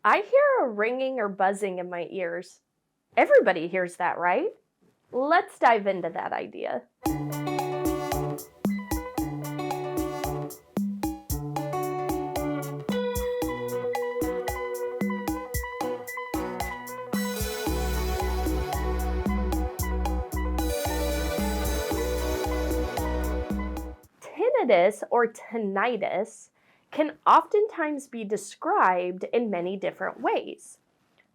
I hear a ringing or buzzing in my ears. Everybody hears that, right? Let's dive into that idea. Tinnitus or tinnitus can oftentimes be described in many different ways.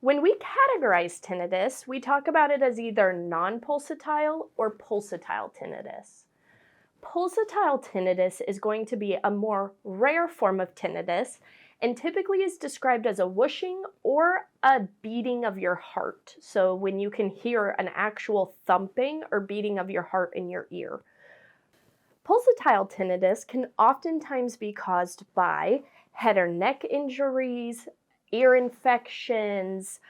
When we categorize tinnitus, we talk about it as either non-pulsatile or pulsatile tinnitus. Pulsatile tinnitus is going to be a more rare form of tinnitus and typically is described as a whooshing or a beating of your heart. So when you can hear an actual thumping or beating of your heart in your ear. Pulsatile tinnitus can oftentimes be caused by head or neck injuries, ear infections,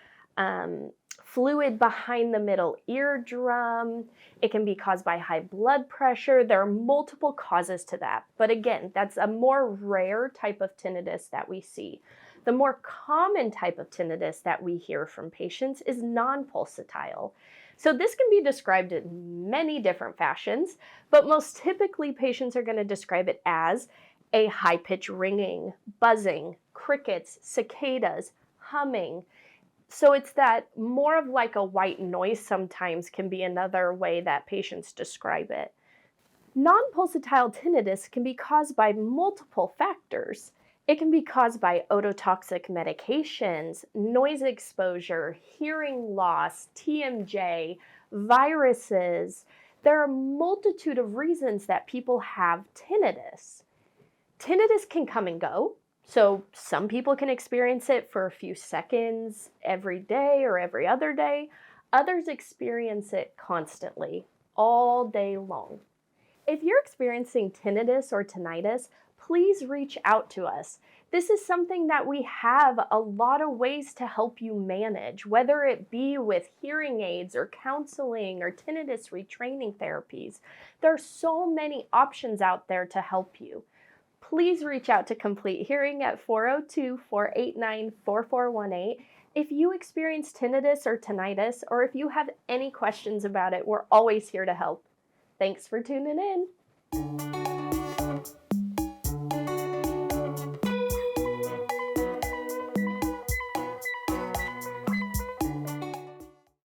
fluid behind the middle eardrum. It can be caused by high blood pressure. There are multiple causes to that. But again, that's a more rare type of tinnitus that we see. The more common type of tinnitus that we hear from patients is non-pulsatile. So this can be described in many different fashions, but most typically patients are going to describe it as a high-pitched ringing, buzzing, crickets, cicadas, humming. So it's that more of like a white noise sometimes can be another way that patients describe it. Non-pulsatile tinnitus can be caused by multiple factors. It can be caused by ototoxic medications, noise exposure, hearing loss, TMJ, viruses. There are a multitude of reasons that people have tinnitus. Tinnitus can come and go. So some people can experience it for a few seconds every day or every other day. Others experience it constantly, all day long. If you're experiencing tinnitus or tinnitus, please reach out to us. This is something that we have a lot of ways to help you manage, whether it be with hearing aids or counseling or tinnitus retraining therapies. There are so many options out there to help you. Please reach out to Complete Hearing at 402-489-4418. If you experience tinnitus or tinnitus, or if you have any questions about it, we're always here to help. Thanks for tuning in.